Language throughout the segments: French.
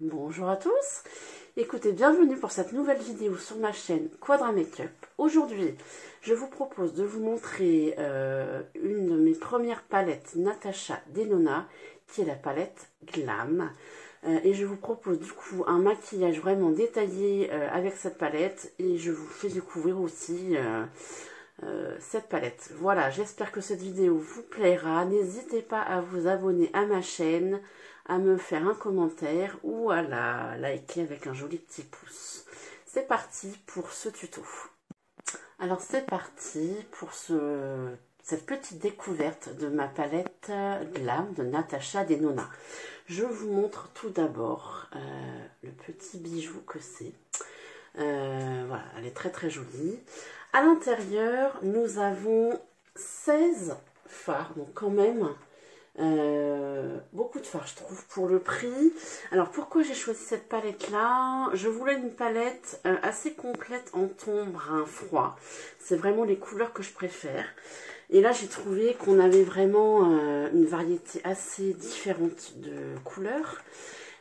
Bonjour à tous, écoutez, bienvenue pour cette nouvelle vidéo sur ma chaîne Quadra Makeup. Aujourd'hui, je vous propose de vous montrer une de mes premières palettes Natasha Denona, qui est la palette Glam. Et je vous propose du coup un maquillage vraiment détaillé avec cette palette et je vous fais découvrir aussi cette palette. Voilà, j'espère que cette vidéo vous plaira. N'hésitez pas à vous abonner à ma chaîne, à me faire un commentaire ou à la liker avec un joli petit pouce. C'est parti pour ce tuto. Alors c'est parti pour cette petite découverte de ma palette Glam de Natasha Denona. Je vous montre tout d'abord le petit bijou que c'est. Voilà, elle est très très jolie. À l'intérieur, nous avons 16 fards, donc quand même beaucoup de fards, je trouve, pour le prix. Alors, pourquoi j'ai choisi cette palette-là? Je voulais une palette assez complète en ton brun froid. C'est vraiment les couleurs que je préfère. Et là, j'ai trouvé qu'on avait vraiment une variété assez différente de couleurs.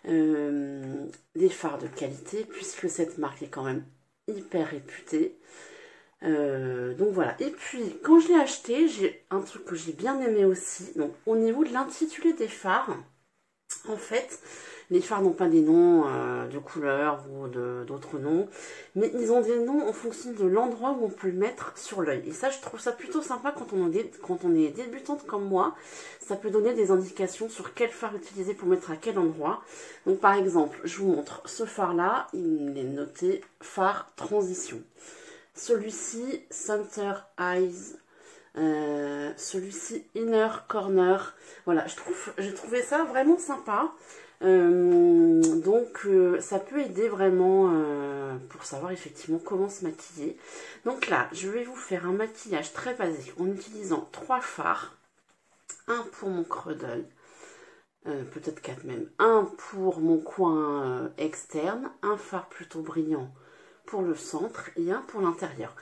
Des fards de qualité, puisque cette marque est quand même hyper réputée. Donc voilà. Et puis, quand je l'ai acheté, j'ai un truc que j'ai bien aimé aussi. Donc, au niveau de l'intitulé des fards, en fait, les fards n'ont pas des noms de couleurs ou d'autres noms, mais ils ont des noms en fonction de l'endroit où on peut le mettre sur l'œil. Et ça, je trouve ça plutôt sympa quand on est débutante comme moi. Ça peut donner des indications sur quel fard utiliser pour mettre à quel endroit. Donc par exemple, je vous montre ce fard-là, il est noté fard transition. Celui-ci, Center Eyes. Celui-ci, Inner Corner. Voilà, j'ai trouvé ça vraiment sympa. Donc, ça peut aider vraiment pour savoir effectivement comment se maquiller. Donc là, je vais vous faire un maquillage très basique en utilisant 3 fards. Un pour mon creux d'œil. Peut-être 4 même. Un pour mon coin externe. Un fard plutôt brillant pour le centre et un pour l'intérieur.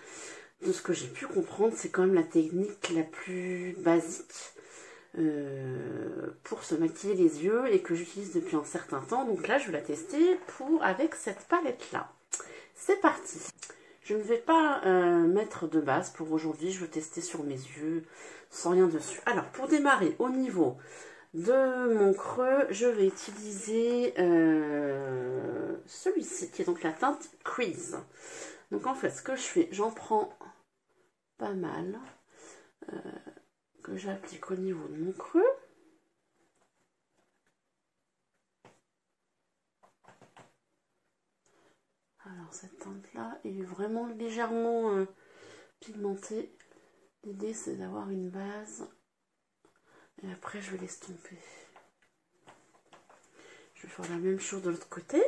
De ce que j'ai pu comprendre, c'est quand même la technique la plus basique pour se maquiller les yeux et que j'utilise depuis un certain temps. Donc là, je vais la tester avec cette palette-là. C'est parti. Je ne vais pas mettre de base pour aujourd'hui. Je veux tester sur mes yeux sans rien dessus. Alors, pour démarrer, au niveau de mon creux, je vais utiliser celui-ci, qui est donc la teinte Crease. Donc en fait, ce que je fais, j'en prends pas mal, que j'applique au niveau de mon creux. Alors cette teinte-là est vraiment légèrement pigmentée. L'idée c'est d'avoir une base et après je vais l'estomper. Je vais faire la même chose de l'autre côté.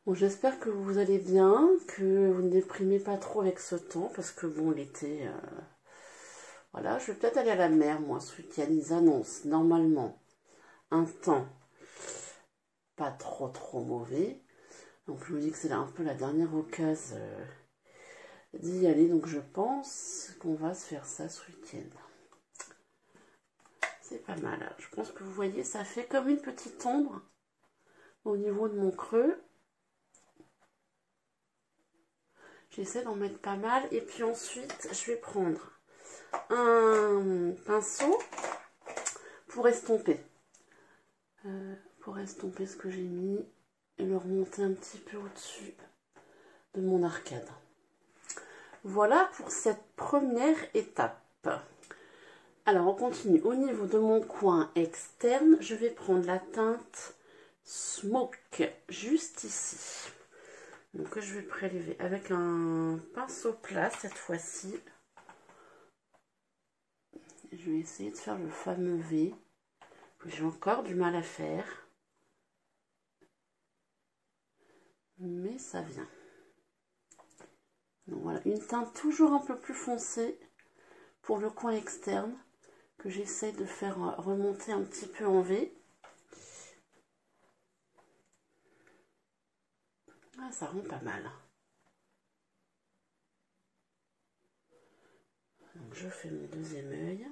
Bon, j'espère que vous allez bien, que vous ne déprimez pas trop avec ce temps, parce que bon, l'été, voilà, je vais peut-être aller à la mer, moi, ce week-end. Ils annoncent normalement un temps pas trop mauvais. Donc je me dis que c'est un peu la dernière occasion d'y aller, donc je pense qu'on va se faire ça ce week-end. C'est pas mal. Je pense que vous voyez, ça fait comme une petite ombre au niveau de mon creux. J'essaie d'en mettre pas mal. Et puis ensuite, je vais prendre un pinceau pour estomper. Pour estomper ce que j'ai mis et le remonter un petit peu au-dessus de mon arcade. Voilà pour cette première étape. Alors, on continue. Au niveau de mon coin externe, je vais prendre la teinte Smoke, juste ici. Donc, je vais prélever avec un pinceau plat cette fois-ci. Je vais essayer de faire le fameux V, que j'ai encore du mal à faire. Mais ça vient. Donc voilà, une teinte toujours un peu plus foncée pour le coin externe, que j'essaie de faire remonter un petit peu en V. Ah, ça rend pas mal. Donc je fais mon deuxième œil.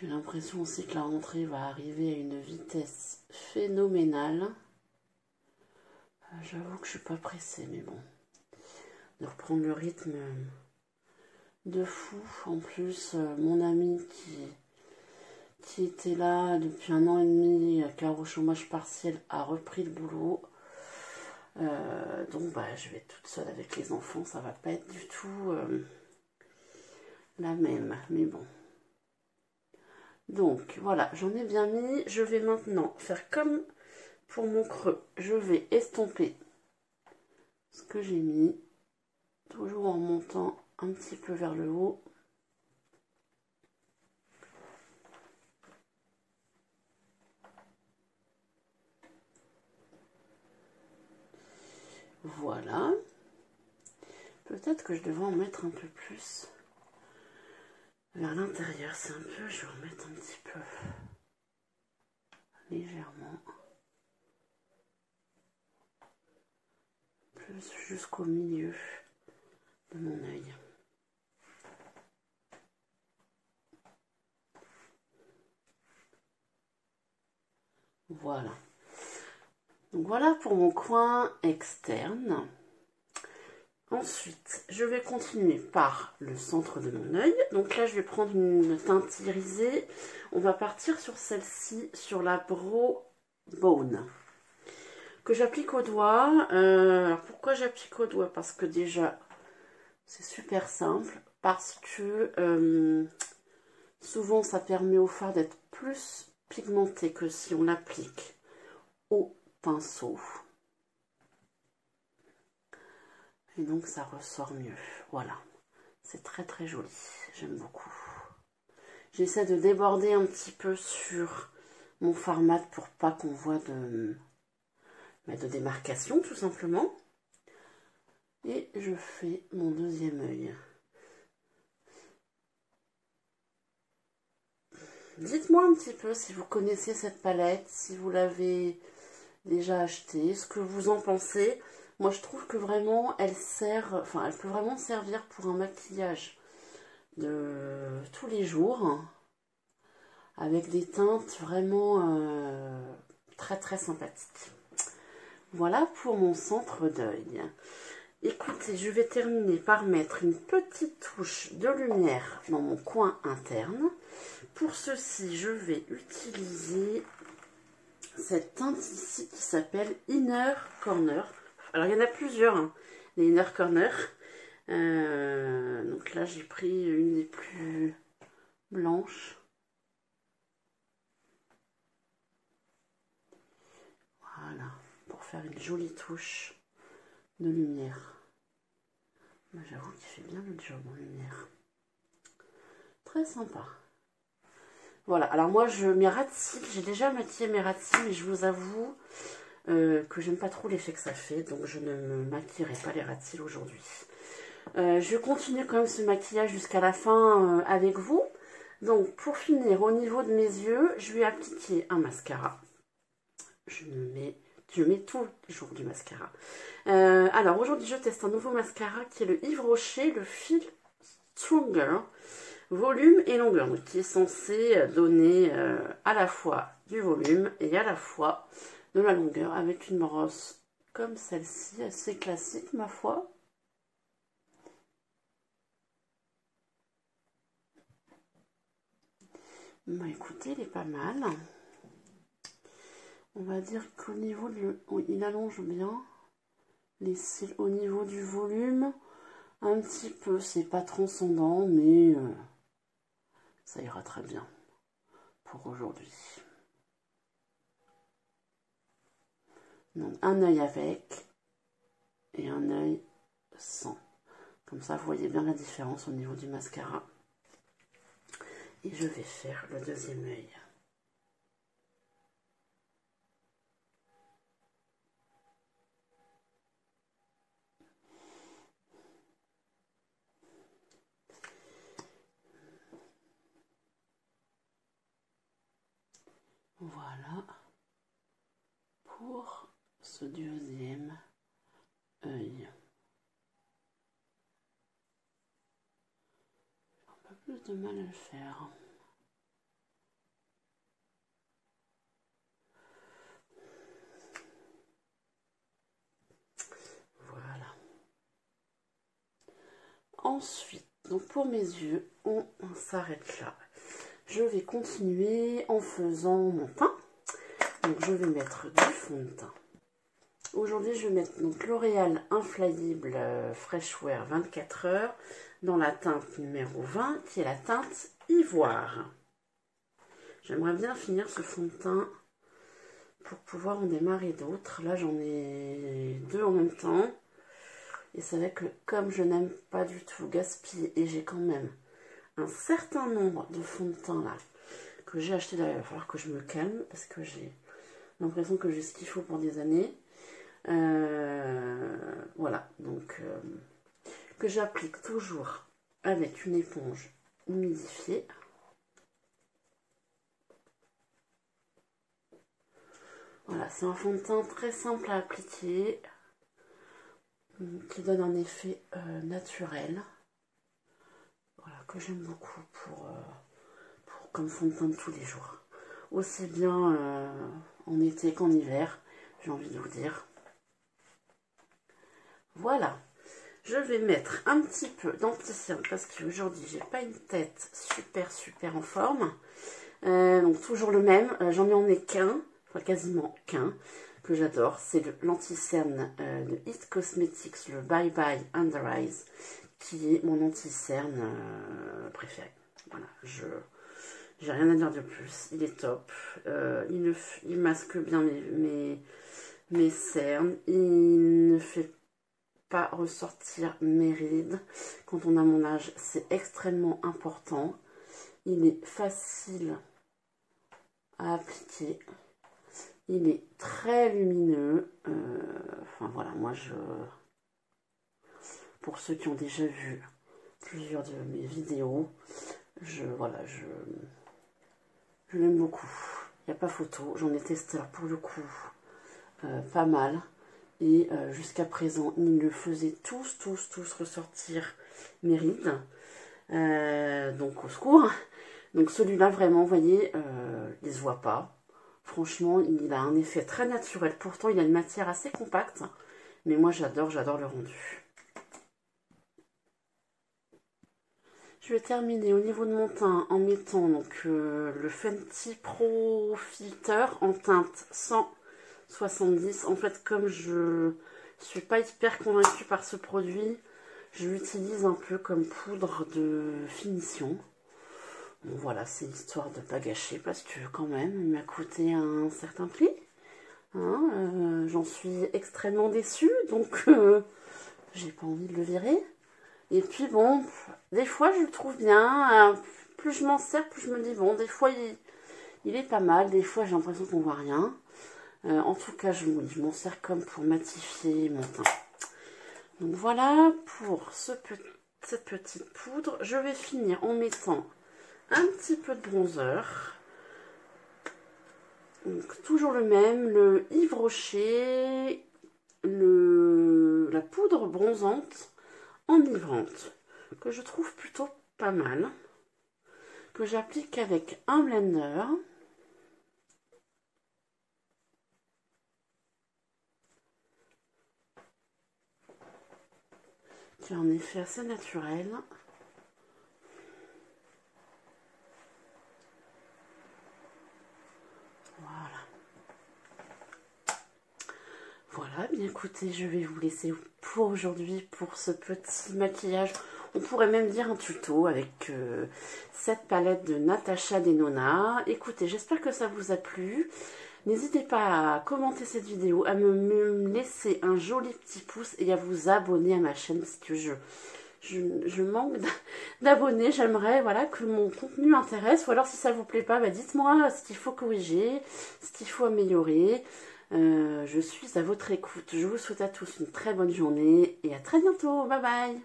J'ai l'impression aussi que la rentrée va arriver à une vitesse phénoménale. J'avoue que je suis pas pressée, mais bon. De reprendre le rythme de fou. En plus, mon ami qui était là depuis 1 an et demi, car au chômage partiel, a repris le boulot. Donc bah, je vais être toute seule avec les enfants, ça va pas être du tout la même, mais bon. Donc voilà, j'en ai bien mis. Je vais maintenant faire comme pour mon creux. Je vais estomper ce que j'ai mis, toujours en montant un petit peu vers le haut. Voilà. Peut-être que je devrais en mettre un peu plus vers l'intérieur. C'est un peu, je vais en mettre un petit peu légèrement. Plus jusqu'au milieu de mon œil. Voilà. Donc voilà pour mon coin externe. Ensuite, je vais continuer par le centre de mon œil. Donc là, je vais prendre une teinte irisée. On va partir sur celle-ci, sur la Brow Bone, que j'applique au doigt. Alors pourquoi j'applique au doigt? Parce que déjà, c'est super simple. Parce que souvent, ça permet au fard d'être plus pigmenté que si on l'applique au pinceau. Et donc ça ressort mieux. Voilà. C'est très très joli. J'aime beaucoup. J'essaie de déborder un petit peu sur mon fard mat pour pas qu'on voit de démarcation tout simplement. Et je fais mon deuxième œil. Dites-moi un petit peu si vous connaissez cette palette, si vous l'avez déjà achetée, ce que vous en pensez. Moi, je trouve que vraiment, elle peut vraiment servir pour un maquillage de tous les jours, avec des teintes vraiment très très sympathiques. Voilà pour mon centre d'œil. Écoutez, je vais terminer par mettre une petite touche de lumière dans mon coin interne. Pour ceci, je vais utiliser cette teinte ici qui s'appelle Inner Corner. Alors, il y en a plusieurs, hein, les Inner Corner. Donc là, j'ai pris une des plus blanches. Voilà, pour faire une jolie touche de lumière. J'avoue qu'il fait bien le job en lumière. Très sympa. Voilà, alors moi, mes ras de cils, j'ai déjà maquillé mes ras de cils, mais je vous avoue que j'aime pas trop l'effet que ça fait, donc je ne me maquillerai pas les ras de cils aujourd'hui. Je continue quand même ce maquillage jusqu'à la fin avec vous. Donc, pour finir, au niveau de mes yeux, je vais appliquer un mascara. Je mets toujours du mascara. Alors, aujourd'hui, je teste un nouveau mascara qui est le Yves Rocher, le Feel Stronger, volume et longueur, donc qui est censé donner à la fois du volume et à la fois de la longueur, avec une brosse comme celle-ci, assez classique, ma foi. Bah écoutez, il est pas mal. On va dire qu'au niveau il allonge bien les cils. Au niveau du volume, un petit peu, c'est pas transcendant, mais ça ira très bien pour aujourd'hui. Donc un œil avec et un œil sans. Comme ça, vous voyez bien la différence au niveau du mascara. Et je vais faire le deuxième œil. Voilà pour ce deuxième œil. J'ai un peu plus de mal à le faire. Ensuite, donc pour mes yeux, on s'arrête là. Je vais continuer en faisant mon teint. Donc je vais mettre du fond de teint. Aujourd'hui, je vais mettre donc L'Oréal Infallible Fresh Wear 24 heures dans la teinte numéro 20, qui est la teinte Ivoire. J'aimerais bien finir ce fond de teint pour pouvoir en démarrer d'autres. Là, j'en ai deux en même temps. Et c'est vrai que comme je n'aime pas du tout gaspiller, et j'ai quand même un certain nombre de fonds de teint là, que j'ai acheté là, il va falloir que je me calme, parce que j'ai l'impression que j'ai ce qu'il faut pour des années. Voilà, donc que j'applique toujours avec une éponge humidifiée. Voilà, c'est un fond de teint très simple à appliquer, qui donne un effet naturel. Voilà, que j'aime beaucoup pour comme fond de teint de tous les jours. Aussi bien en été qu'en hiver, j'ai envie de vous dire. Voilà, je vais mettre un petit peu d'anti-cerne parce qu'aujourd'hui j'ai pas une tête super en forme. Donc toujours le même, j'en ai emmené qu'un, enfin quasiment qu'un, que j'adore. C'est l'anti-cerne de It Cosmetics, le Bye Bye Under Eyes, qui est mon anti-cerne préféré. Voilà, j'ai rien à dire de plus, il est top. Il masque bien mes cernes, il ne fait pas ressortir mes rides. Quand on a mon âge, c'est extrêmement important. Il est facile à appliquer. Il est très lumineux. Enfin voilà, moi pour ceux qui ont déjà vu plusieurs de mes vidéos, je l'aime beaucoup. Il n'y a pas photo. J'en ai testé pour le coup pas mal. Et jusqu'à présent, ils me faisaient tous ressortir mes rides. Donc au secours. Donc celui-là, vraiment, vous voyez, il ne se voit pas. Franchement, il a un effet très naturel. Pourtant, il a une matière assez compacte. Mais moi, j'adore le rendu. Je vais terminer au niveau de mon teint en mettant donc, le Fenty Pro Filter en teinte 170. En fait, comme je suis pas hyper convaincue par ce produit, je l'utilise un peu comme poudre de finition. Bon, voilà, c'est histoire de ne pas gâcher parce que quand même, il m'a coûté un certain prix. Hein, j'en suis extrêmement déçue, donc j'ai pas envie de le virer. Et puis bon, des fois je le trouve bien. Plus je m'en sers, plus je me dis bon, des fois il est pas mal, des fois j'ai l'impression qu'on voit rien. En tout cas, je m'en sers comme pour matifier mon teint. Donc voilà pour cette petite poudre. Je vais finir en mettant un petit peu de bronzer. Donc toujours le même, le Yves Rocher, la poudre bronzante enivrante, que je trouve plutôt pas mal, que j'applique avec un blender. Qui a un effet assez naturel. Voilà, bien écoutez, je vais vous laisser pour aujourd'hui pour ce petit maquillage. On pourrait même dire un tuto avec cette palette de Natasha Denona. Écoutez, j'espère que ça vous a plu. N'hésitez pas à commenter cette vidéo, à me laisser un joli petit pouce et à vous abonner à ma chaîne parce que je manque d'abonnés. J'aimerais voilà, que mon contenu intéresse. Ou alors si ça vous plaît pas, bah, dites-moi ce qu'il faut corriger, ce qu'il faut améliorer. Je suis à votre écoute. Je vous souhaite à tous une très bonne journée et à très bientôt. Bye bye.